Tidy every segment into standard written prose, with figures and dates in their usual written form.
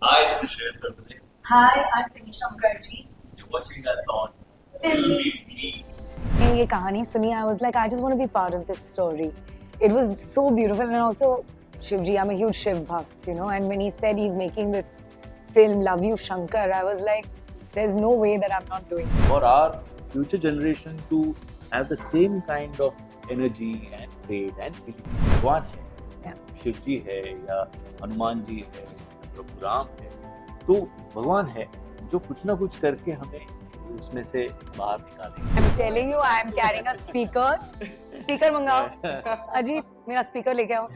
Hi, this is Shreyas Talmale. Hi, I'm Tanisha Mukherjee. You're watching us on Filmy Beats. ये कहानी सुनी, I was like, I just want to be part of this story. It was so beautiful, and also Shivji, I'm a huge Shiv bhakt, and when he said he's making this film, Love You Shankar, I was like, there's no way that I'm not doing it. For our future generation to have the same kind of energy and faith and belief. भगवान है, Yeah. Shiv जी है या हनुमान जी है, प्रभु राम है, तो भगवान है जो कुछ ना कुछ करके हमें उसमें से बाहर निकालेंगे। I'm telling you, I'm carrying a speaker. Speaker मंगाओ. Ajit, मेरा speaker लेके आओ.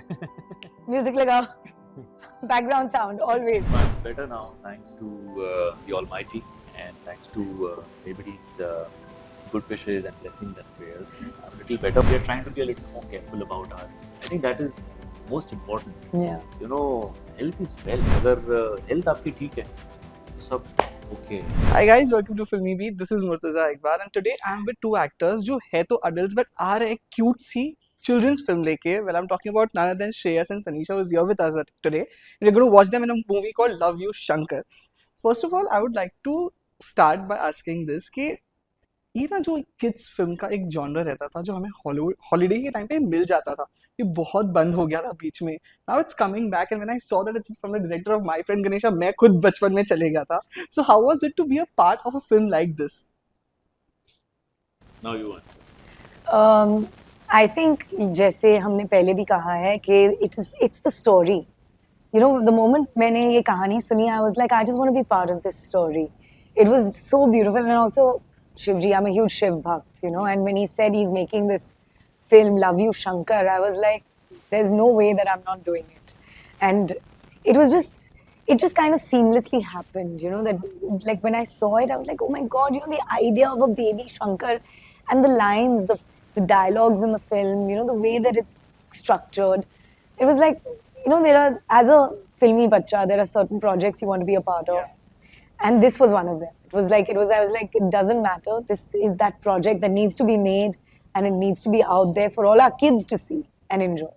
Music लगाओ. Background sound, always. I'm better now, thanks to the Almighty and thanks to everybody's good wishes and blessings and prayers. I'm a little better. We are trying to be a little more careful about our. I think that is most important. Yeah. You know, health is wealth. अगर health आपकी ठीक है, तो सब okay. Hi guys, welcome to Filmy Beat. This is Murtaza Iqbal and today I'm with two actors जो है तो adults but are एक cute सी children's film लेके. Well, I'm talking about none other than Shreyas and Tanisha who's here with us today. We're going to watch them in a movie called Love You Shankar. First of all, I would like to start by asking this कि ये ना जो kids film का एक genre रहता था जो हमें हॉलीडे के टाइम पे मिल जाता था, ये बहुत बंद हो गया था बीच में. Now it's coming back and when I saw that it's from the director of my friend Ganesha, मैं खुद बचपन में चले गया था. So how was it to be a part of a film like this? Now you answer. I think जैसे हमने पहले भी कहा है कि it's the story. The moment मैंने ये कहानी सुनी, I was like, I just want to be part of this story. It was so beautiful, and also Shivji, I'm a huge Shiv bhakt, and when he said he's making this film, Love You Shankar, I was like, there's no way that I'm not doing it. And it just kind of seamlessly happened, that like when I saw it, I was like, oh my God, the idea of a baby Shankar and the lines, the dialogues in the film, the way that it's structured. It was like, as a filmy bacha, there are certain projects you want to be a part of. And this was one of them. I was like, it doesn't matter. This is that project that needs to be made and it needs to be out there for all our kids to see and enjoy.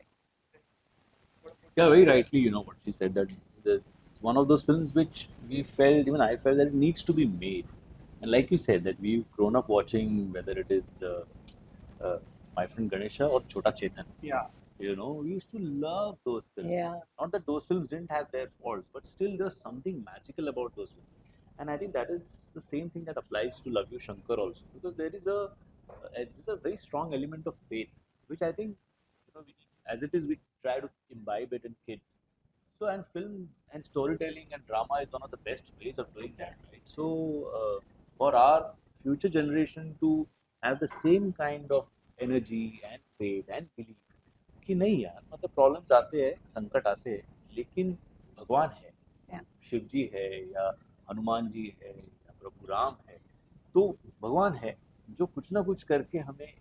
Yeah, very rightly, what she said, that it's one of those films which we felt, even I felt, that it needs to be made. And like you said, that we've grown up watching, whether it is My Friend Ganesha or Chota Chetan. Yeah. We used to love those films. Yeah. Not that those films didn't have their faults, but still there's something magical about those films. And I think that is the same thing that applies to Love You Shankar also, because there's a very strong element of faith, which I think, as it is, we try to imbibe it in kids. So, and film and storytelling and drama is one of the best ways of doing that, right? So, for our future generation to have the same kind of energy and faith and belief कि नहीं यार, मतलब problems आते हैं, संकट आते हैं, लेकिन भगवान है, Yeah. शिव जी है या हनुमान जी है या प्रभु राम है, तो भगवान है जो कुछ ना कुछ करके हमें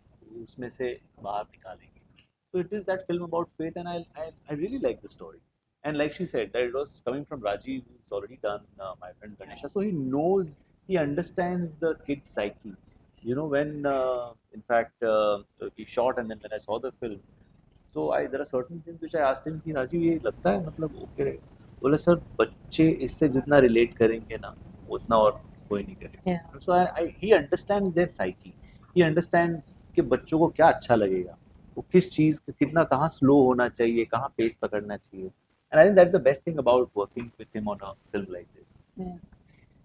उसमें से बाहर निकालेंगे. So it is that film about faith, and I really like the story. And like she said, that it was coming from Rajiv, who's already done My Friend Ganesha, so he understands the kid's psyche. When in fact he shot, and then when I saw the film, so there are certain things which I asked him कि राजीव ये लगता है मतलब okay रहेगा. बोले sir बच्चे इससे जितना रिलेट करेंगे ना उतना और कोई नहीं करेगा. Yeah. So he understands their psyche. He understands कि बच्चों को क्या अच्छा लगेगा, वो किस चीज़ कितना कहाँ स्लो होना चाहिए, कहाँ पेस पकड़ना चाहिए. And I think that's the best thing about working with him on a film like this. Yeah.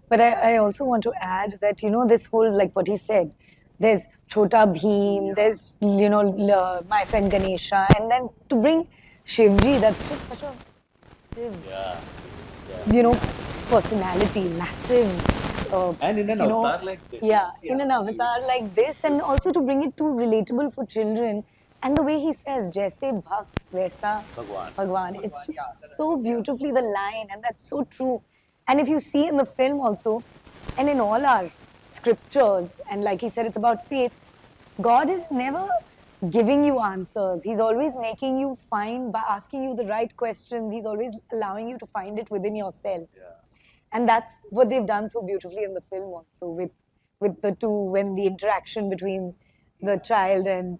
But I also want to add that, this whole, like what he said, there's Chota Bheem, there's, My Friend Ganesha, and then to bring Shivji, that's just such a massive, Yeah. personality, massive. And in an you know, avatar like this. Yeah, in an avatar like this, and also to bring it too relatable for children. And the way he says, Jaise Bhakt, Vaisa Bhagwan. Bhagwan. It's just so beautifully the line, and that's so true. And if you see in the film also, and in all our scriptures, and like he said, it's about faith, God is never giving you answers. He's always making you find by asking you the right questions. He's always allowing you to find it within yourself. Yeah. And that's what they've done so beautifully in the film also, with the two, when the interaction between the child and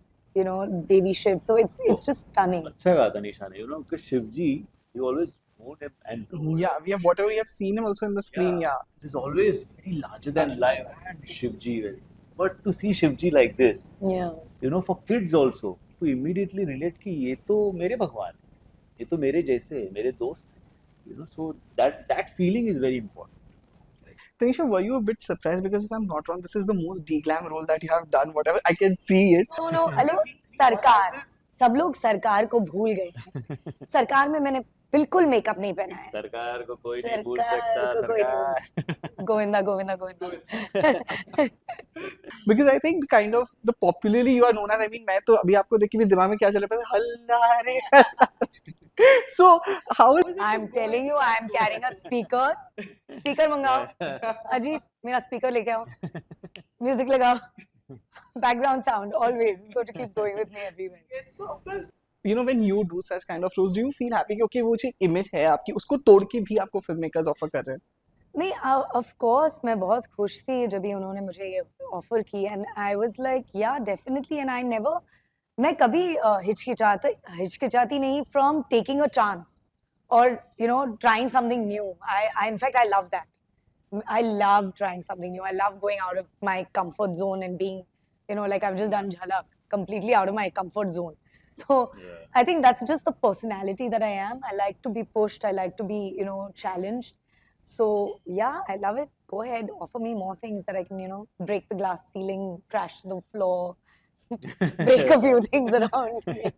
Devi Shiv. So it's just stunning. अच्छा कहा था निशा ने, because Shiv ji, he always known him and Yeah, we have whatever we have seen him also in the screen. Yeah. This is always very larger than life and Shivji. But to see Shivji like this, Yeah. you know, for kids also, to immediately relate कि ये तो मेरे भगवान हैं, ये तो मेरे जैसे हैं, मेरे दोस्त हैं. You know, so that feeling is very important. Tanisha, were you a bit surprised? Because if I'm not wrong, this is the most de-glam role that you have done. Whatever, I can see it. No, hello सरकार, सब लोग सरकार को भूल गए हैं. सरकार में मैंने बिल्कुल मेकअप नहीं पहना है. सरकार को कोई नहीं भूल सरकार सकता. को कोई नहीं भूल सरकार. Govinda Govinda Govinda. Because I think kind of the popularly you are known as. I mean, मैं तो अभी आपको देख के भी दिमाग में क्या चल रहा है? हल्ला रे हल्ला. So how is I'm telling you, I'm carrying a speaker. Speaker मंगाओ. Ajit, मेरा speaker लेके आओ. Music लगाओ. Background sound always. It's going to keep going with me everywhere. Yes, so of course, you know, when you do such kind of roles, do you feel happy कि okay वो जो image है आपकी उसको तोड़ के भी आपको filmmakers offer कर रहे हैं? नहीं, of course मैं बहुत खुश थी जब भी उन्होंने मुझे ये ऑफर की and I was like yeah definitely and I never मैं कभी हिचकिचाती नहीं from taking a chance or you know trying something new. I in fact I love that. I love trying something new. I love going out of my comfort zone and being, you know, like I've just done Jhalak, completely out of my comfort zone. So Yeah. I think that's just the personality that I am. I like to be pushed. I like to be, you know, challenged. So yeah, I love it. Go ahead, offer me more things that I can, you know, break the glass ceiling, crash the floor, break a few things around me.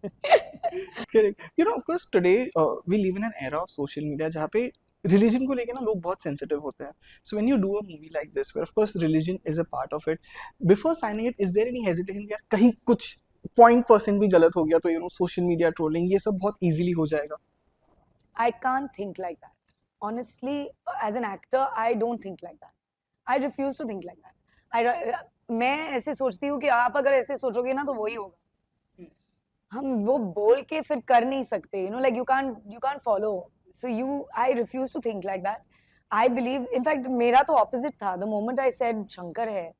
Correct. You know, of course, today we live in an era of social media जहाँ पे religion को लेके ना लोग बहुत sensitive होते हैं. So when you do a movie like this, where of course religion is a part of it, before signing it, is there any hesitation कि यार कहीं कुछ 0.% भी गलत हो गया तो you know social media trolling ये सब बहुत easily हो जाएगा? I can't think like that. Honestly, as an actor, I don't think like that. I refuse to think like that. मैं ऐसे सोचती हूँ कि आप अगर ऐसे सोचोगे ना तो वही होगा. हम वो बोल के फिर कर नहीं सकते. You know, like you can't follow. So I refuse to think like that. I believe, in fact, मेरा तो opposite था. The moment I said Shankar है,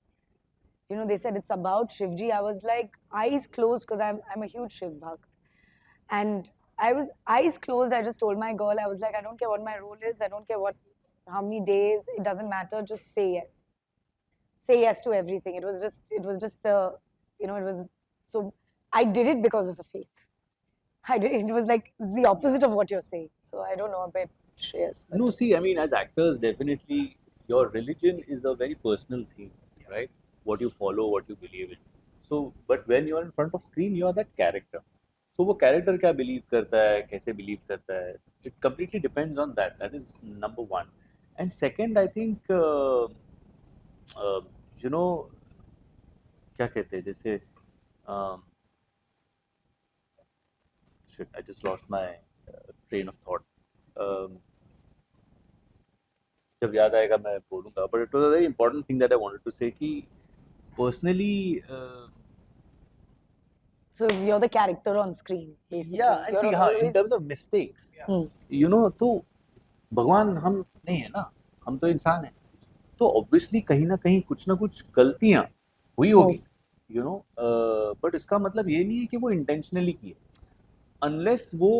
you know, they said it's about Shivji. I was like eyes closed because I'm a huge Shiv Bhakt. And I was eyes closed. I just told my girl, I was like, I don't care what my role is. I don't care how many days. It doesn't matter. Just say yes. Say yes to everything. It was just the, you know, it was, so I did it because of the faith. It was like the opposite of what you're saying. So I don't know about Shreyas. but- No, see, I mean, as actors, definitely your religion is a very personal thing, right? What you follow, what you believe in. So, but when you're in front of screen, you are that character. So, वो character क्या believe करता है, कैसे believe करता है, it completely depends on that. That is number one. And second, I think, you know, क्या कहते हैं, जैसे, shit, I just lost my train of thought. जब याद आएगा मैं बोलूँगा. But it was a very important thing that I wanted to say कि personally, So you're the character on screen, basically. yeah, and You're see, हाँ, in always- terms of mistakes, Hmm. you know, तो भगवान हम नहीं है ना, हम तो इंसान हैं. तो obviously कहीं ना कहीं कुछ ना कुछ गलतियाँ हुई होगी, you know, but इसका मतलब ये नहीं है कि वो intentionally की है. Unless वो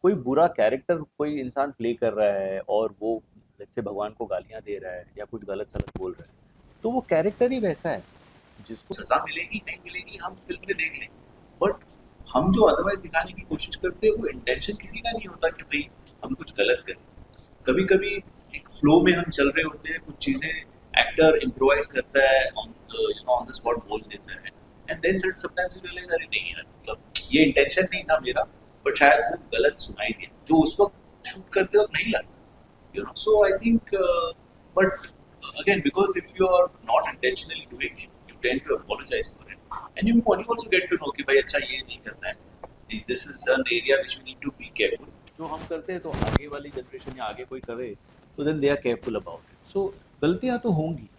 कोई बुरा कैरेक्टर कोई इंसान प्ले कर रहा है और वो जैसे भगवान को गालियाँ दे रहा है या कुछ गलत सलत बोल रहा है, तो वो कैरेक्टर ही वैसा है. जिसको सजा मिलेगी नहीं मिलेगी हम फिल्म में देख लें, बट हम जो अदरवाइज दिखाने की कोशिश करते हैं वो इंटेंशन किसी का नहीं होता कि भाई हम कुछ गलत करें. कभी कभी एक फ्लो में हम चल रहे होते हैं, कुछ चीज़ें एक्टर इम्प्रोवाइज करता है, ऑन द स्पॉट बोल देता है, and then sometimes you realise अरे नहीं यार, मतलब ये इंटेंशन नहीं था मेरा, बट शायद वो गलत सुनाई दिया जो उस वक्त शूट करते वक्त नहीं लगा, you know. So I think, but again, because if you are not intentionally doing it, you tend to apologize for it, and you also get to know कि भाई अच्छा ये नहीं करना है. This is an area which we need to be careful. जो हम करते हैं तो आगे वाली जनरेशन या आगे कोई करे तो then they are careful about it. So गलतियाँ तो होंगी,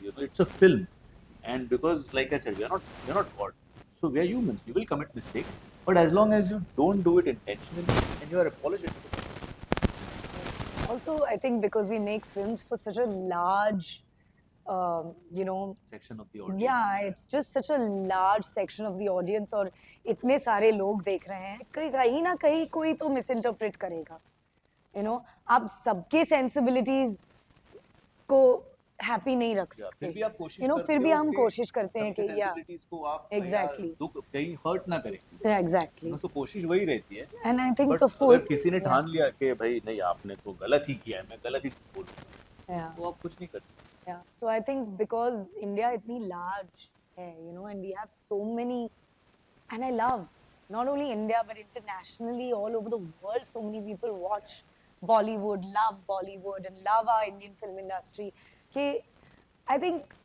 you know, it's a film, and because like I said, we are not God, so we are humans. We will commit mistakes, but as long as you don't do it intentionally and you are apologetic. Also, I think because we make films for such a large, you know, Section of the audience. yeah, it's just such a large section of the audience और इतने सारे लोग देख रहे हैं, कहीं ना कहीं कोई तो misinterpret करेगा. you know, आप सबके sensibilities को हैप्पी नहीं रख या सकते, फिर भी आप कोशिश you know, करते फिर भी हो हम कि कोशिश करते हैं सबके कि या sensibilities को आप Exactly. या दुख कहीं हर्ट ना करें, एग्जैक्टली, बस तो कोशिश वही रहती है। And I think but the food, अगर किसी ने ठान लिया कि भाई नहीं आपने तो गलत ही किया है, मैं गलत ही बोलूंगा, या तो आप कुछ नहीं करते। Yeah, so I think because India इतनी large है, you know, and we have so many, and I love not only India but internationally all over the world, so many people watch Bollywood, love Bollywood, and love our Indian film industry. कि I think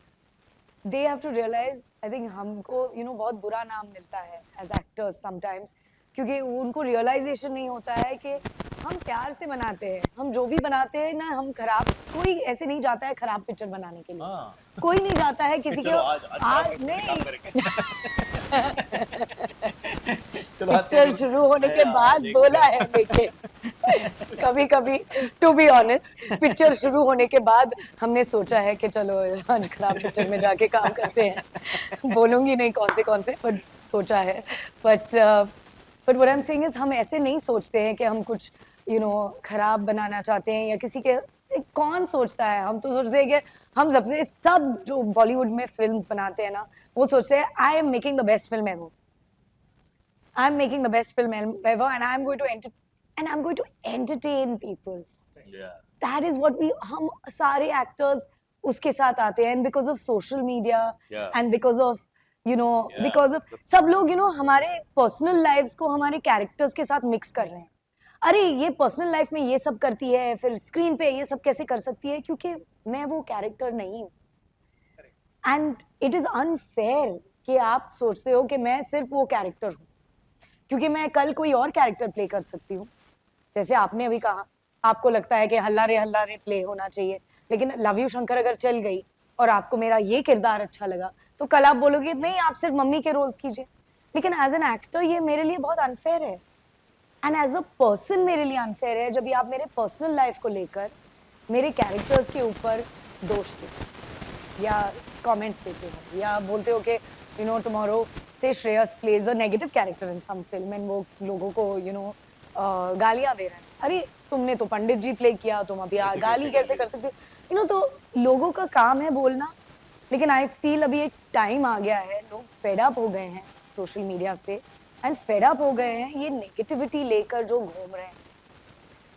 they have to realize, I think हमको you know बहुत बुरा नाम मिलता है as actors sometimes, क्योंकि उनको realization नहीं होता है कि हम प्यार से बनाते हैं, हम जो भी बनाते हैं ना, हम खराब, कोई ऐसे नहीं जाता है खराब पिक्चर बनाने के लिए, हाँ कोई नहीं जाता है किसी के चलो आज आज काम नहीं करेंगे। चलो आज पिक्चर शुरू होने के नया बाद लेके बोला है, लेकिन कभी कभी टू बी ऑनेस्ट पिक्चर शुरू होने के बाद हमने सोचा है कि चलो आज खराब पिक्चर में जाके काम करते हैं, बोलूंगी नहीं कौन से बट सोचा है, but what I am saying is हम ऐसे नहीं सोचते हैं कि हम कुछ यू नो खराब बनाना चाहते हैं या किसी के, कौन सोचता है, हम तो सोचते हैं कि हम सबसे सब जो बॉलीवुड में फिल्म्स बनाते हैं ना, वो सोचते हैं I am making the best film ever, I'm making the best film ever, and I'm going to entertain people. Yeah. That is what हम सारे actors उसके साथ आते हैं, and because of social media, Yeah. and because of you know, Yeah. because of सब लोग you know हमारे personal lives को हमारे characters के साथ mix कर रहे हैं. अरे ये पर्सनल लाइफ में ये सब करती है, फिर स्क्रीन पे ये सब कैसे कर सकती है, क्योंकि मैं वो कैरेक्टर नहीं हूँ, एंड इट इज अनफेयर कि आप सोचते हो कि मैं सिर्फ वो कैरेक्टर हूँ, क्योंकि मैं कल कोई और कैरेक्टर प्ले कर सकती हूँ, जैसे आपने अभी कहा आपको लगता है कि हल्ला रे प्ले होना चाहिए, लेकिन लव यू शंकर अगर चल गई और आपको मेरा ये किरदार अच्छा लगा, तो कल आप बोलोगे नहीं आप सिर्फ मम्मी के रोल्स कीजिए, लेकिन एज एन एक्टर ये मेरे लिए बहुत अनफेयर है, एंड एज अ पर्सन मेरे लिए अनफेयर है जब भी आप मेरे पर्सनल लाइफ को लेकर मेरे कैरेक्टर्स के ऊपर दोष देते हो या कमेंट्स देते हो या बोलते हो कि you know tomorrow say Shreyas plays a negative character in some film and वो लोगों को यू नो गालियां दे रहे हैं, अरे तुमने तो पंडित जी प्ले किया, तुम अभी गाली कैसे कर सकते हो, यू नो, तो लोगों का काम है बोलना, लेकिन आई फील अभी एक टाइम आ गया है, लोग फेड अप हो गए हैं सोशल मीडिया से, एंड फेड अप हो गए हैं ये नेगेटिविटी लेकर जो घूम रहे हैं,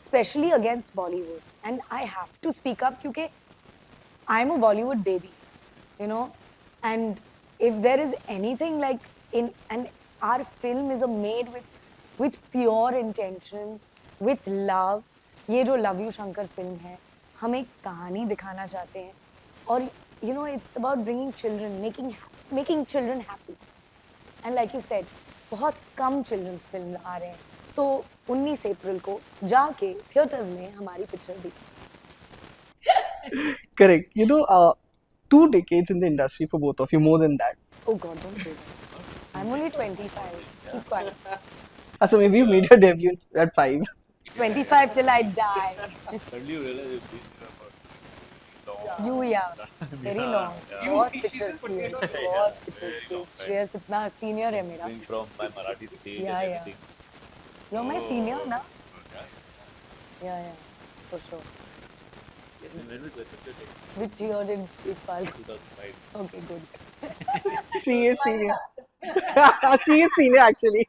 specially against Bollywood, and I have to speak up क्योंकि I am a Bollywood baby, you know, and if there is anything like in, and our film is made with pure intentions, with love, ये जो love you Shankar film है, हम एक कहानी दिखाना चाहते हैं, और you know it's about bringing children, making children happy, and like you said बहुत कम children's films आ रहे हैं, तो 19 अप्रैल को जाके थिएटर्स में हमारी पिक्चर देखी. Correct. You know, 2 decades in the industry for both of you, more than that. Oh God, don't say that. I'm only 25. Keep quiet. So maybe you made your debut at 5. 25 till I die. Suddenly you realize it's been about long. You, yeah, very long. Yeah. बहुत pictures की है, बहुत pictures की. श्रेयस इतना senior है मेरा. Going from my Marathi stage Yeah, and yeah. everything. You're my senior, na? Yeah. Yeah, for sure. Yes, and when was the picture taken? Which year did it fall? 2005. Okay, good. She is senior. She is senior actually.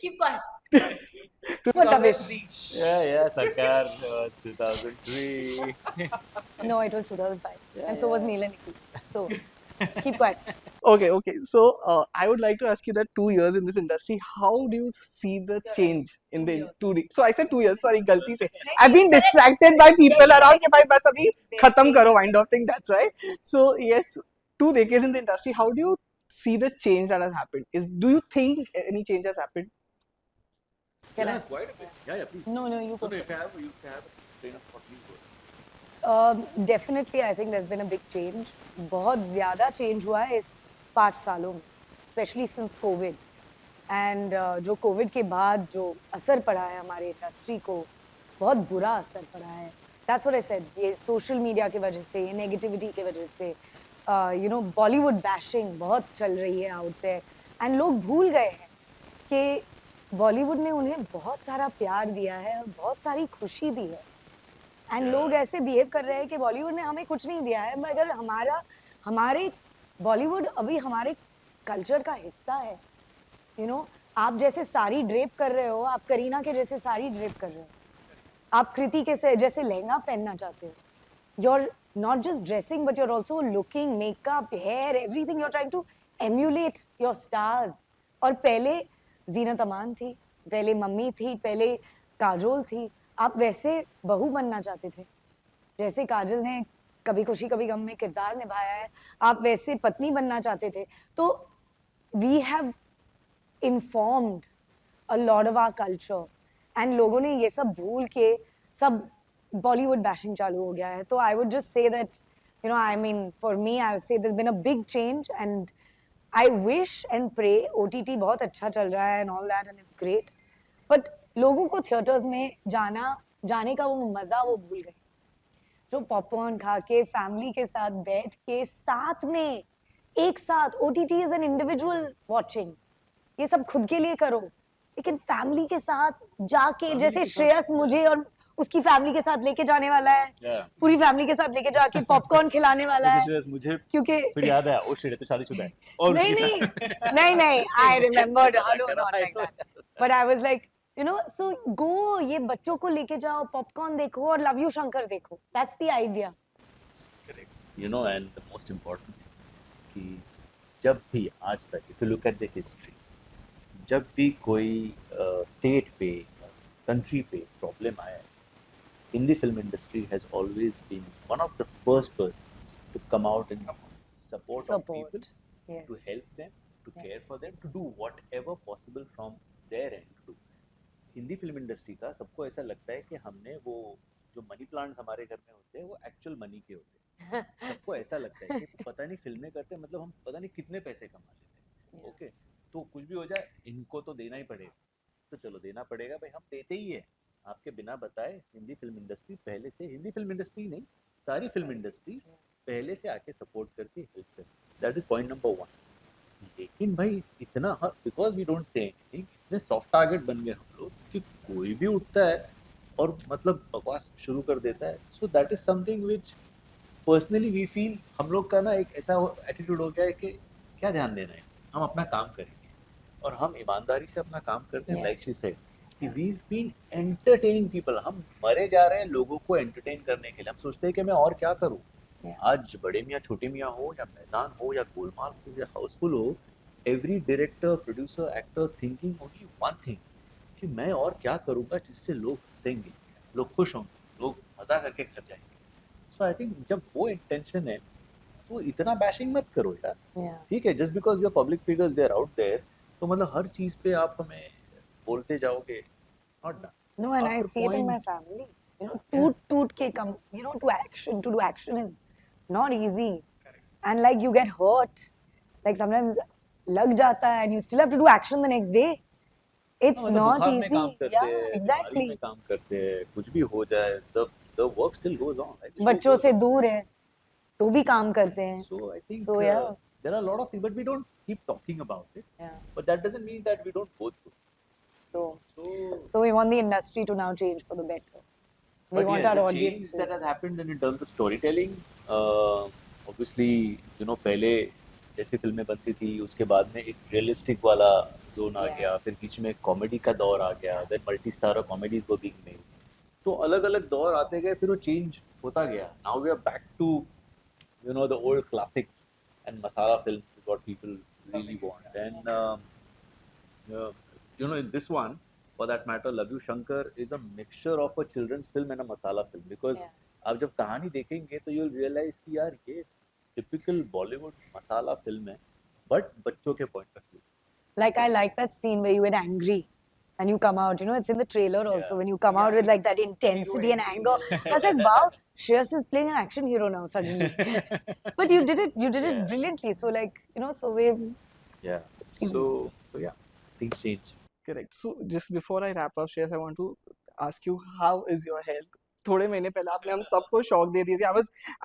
Keep quiet. What rubbish. Yeah, Sarkar, 2003. No, it was 2005. And so was Neela Nikki. So, keep quiet. Okay. So I would like to ask you that 2 years in this industry, how do you see the change in the 2 years? So I said 2 years, sorry, galti se. I've been distracted by people around कि भाई बस अभी खत्म करो kind of thing, that's why. So yes, 2 decades in the industry, how do you see the change that has happened? Do you think any change has happened? Can Yeah, I? quite a bit. Yeah, please. No, you No, go. if you have train of thought, please go. Definitely, I think there's been a big change. बहुत ज़्यादा change हुआ है इस 5 सालों में, especially since COVID. And जो COVID के बाद जो असर पड़ा है हमारे इंडस्ट्री को, बहुत बुरा असर पड़ा है. That's what I said. ये social media की वजह से, ये negativity की वजह से, you know, Bollywood bashing बहुत चल रही है out there. And लोग भूल गए हैं कि बॉलीवुड ने उन्हें बहुत सारा प्यार दिया है और बहुत सारी खुशी दी है एंड लोग ऐसे बिहेव कर रहे हैं कि बॉलीवुड ने हमें कुछ नहीं दिया है, मगर हमारे बॉलीवुड अभी हमारे कल्चर का हिस्सा है। यू नो, आप जैसे साड़ी ड्रेप कर रहे हो, आप करीना के जैसे साड़ी ड्रेप कर रहे हो, आप कृति के से जैसे लहंगा पहनना चाहते हो, you're not just dressing but you're also looking, makeup, hair, everything, you're trying to emulate your stars. और पहले जीनत अमान थी, पहले मम्मी थी, पहले काजोल थी, आप वैसे बहू बनना चाहते थे जैसे काजल ने कभी खुशी कभी गम में किरदार निभाया है, आप वैसे पत्नी बनना चाहते थे। तो we have informed a lot of our culture and लोगों ने ये सब भूल के सब बॉलीवुड बैशिंग चालू हो गया है। तो I would just say that you know, I mean for me I would say there been a big change and I wish and pray, OTT बहुत अच्छा चल रहा है and all that and it's great, but लोगों को theatres में जाने का वो मजा वो भूल गए, जो पॉपकॉर्न खा के फैमिली के साथ बैठ के साथ में एक साथ, OTT is an individual watching, ये सब खुद के लिए करो, लेकिन फैमिली के साथ जाके जैसे श्रेयस मुझे और उसकी फैमिली के साथ लेके जाने वाला है, पूरी फैमिली के साथ लेके जाके पॉपकॉर्न खिलाने वाला है, मुझे क्योंकि फिर याद आया ओ शिट तो शादीशुदा है और नहीं I remembered, no not like that, but I was like you know, so go, ये बच्चों को लेके जाओ, पॉपकॉर्न देखो और लव यू शंकर देखो, that's the idea. You know, and the most important कि जब भी आज तक if you look at the history, जब भी कोई स्टेट पे कंट्री पे प्रॉब्लम आया है, Hindi film industry has always been one of the first persons to come out and support of people, yes. to help them, to Yes. care for them, to do whatever possible from their end to do. Hindi film industry का सबको ऐसा लगता है कि हमने वो जो money plants हमारे घर में होते हैं वो एक्चुअल मनी के होते हैं। सबको ऐसा लगता है कि पता नहीं फिल्में करते मतलब हम पता नहीं कितने पैसे कमा लेते हैं। ओके, तो कुछ भी हो जाए इनको तो देना ही पड़ेगा, तो चलो देना पड़ेगा भाई, हम देते ही है आपके बिना बताए। हिंदी फिल्म इंडस्ट्री पहले से, हिंदी फिल्म इंडस्ट्री नहीं सारी फिल्म इंडस्ट्रीज पहले से आके सपोर्ट करके हेल्प करती, दैट इज पॉइंट नंबर 1। लेकिन भाई इतना, because we don't say anything, इतने सॉफ्ट टारगेट बन गए हम लोग कि कोई भी उठता है और मतलब बकवास शुरू कर देता है। So that is something which personally we feel, हम लोग का ना एक ऐसा एटीट्यूड हो गया है कि क्या ध्यान देना है, हम अपना काम करेंगे और हम ईमानदारी से अपना काम करते हैं। लाइक शी सेड कि we've been entertaining people, हम मरे जा रहे हैं लोगों को एंटरटेन करने के लिए। हम सोचते हैं कि मैं और क्या करूं, आज बड़े मियाँ छोटे मियाँ हो या मैदान हो या गोलमाल हो या हाउसफुल हो, every director producer actors thinking only one thing कि मैं और क्या करूंगा जिससे लोग हंसेंगे, लोग खुश होंगे, लोग मजा करके घर जाएंगे। सो आई थिंक जब वो इंटेंशन है तो इतना बैशिंग मत करो यार, ठीक है, just because you're public figures they are out there, तो मतलब हर चीज पे आप हमें बोलते जाओगे, not done. No, and I see it in my family. You know, toot ke come, you know, to do action is not easy. Correct. And like you get hurt. Like sometimes lag jata hai and you still have to do action the next day. It's not easy. Yeah, exactly. में काम करते हैं, कुछ भी हो जाए, the work still goes on. Right? बच्चों से दूर है, तो भी काम करते हैं. So I think So, yeah. there are a lot of things, but we don't keep talking about it. Yeah. But that doesn't mean that we don't go through. So we want the industry to now change for the better. We But want yes, our the audience. change that has happened in terms of storytelling, obviously, you know, पहले जैसी फिल्में बनती थी उसके बाद में एक realistic वाला जोन आ गया, फिर बीच में कॉमेडी का दौर आ गया, then multi starrer comedies were being made, तो अलग अलग दौर आते गए, फिर वो चेंज होता गया। Now we are back to you know the old classics and masala films is what people really want, and you know in this one, for that matter, Love You Shankar is a mixture of a children's film and a masala film, because आप जब कहानी देखेंगे तो you'll realize कि यार ये typical Bollywood masala film है, but बच्चों के point of view. Like I like that scene where you get angry and you come out, you know, it's in the trailer also, Yeah. when you come out with like that intensity and anger. I was like, wow, Shreyas is playing an action hero now suddenly. But you did it Yeah. brilliantly. So like, you know, so we, Yeah. So yeah, things change. Correct. So just before I wrap up, Shreyas, I want to ask you, how is your health? थोड़े महीने पहले आपने हम सबको shock दे दिए थे. I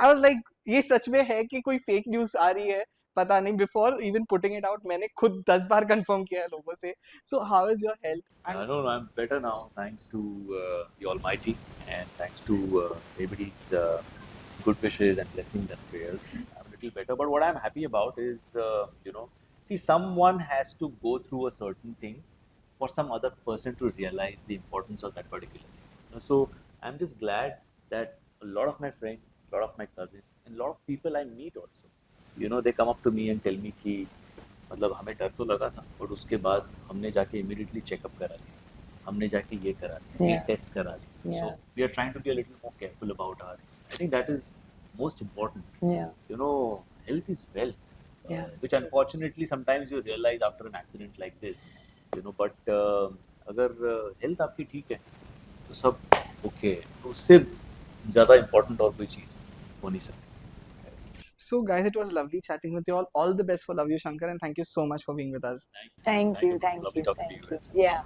was like, ये सच में है कि कोई फेक न्यूज़ आ रही है? पता नहीं, before even putting it out मैंने खुद 10 बार confirm किया है लोगों से. So how is your health? And No, I'm better now, thanks to the Almighty, and thanks to everybody's good wishes and blessings and prayers. I'm a little better, but what I'm happy about is, see, someone has to go through a certain thing for some other person to realize the importance of that particular thing. So I'm just glad that a lot of my friends, a lot of my cousins, and a lot of people I meet also, they come up to me and tell me कि मतलब हमें डर तो लगा था, और उसके बाद हमने जाके immediately चेकअप करा लिया, हमने जाके ये करा लिया, ये Yeah. टेस्ट करा लिया. Yeah. So we are trying to be a little more careful about our. I think that is most important. Yeah. Health is wealth. Yeah. Which unfortunately sometimes you realize after an accident like this. But अगर health आपकी ठीक है तो सब okay है. तो उससे ज़्यादा important और कोई चीज़ हो नहीं सकती. so guys, it was lovely chatting with you all. All the best for Love You Shankar, and thank you so much for being with us. Thank you. Thank Lovely you. talking to Thank you you. guys. Yeah.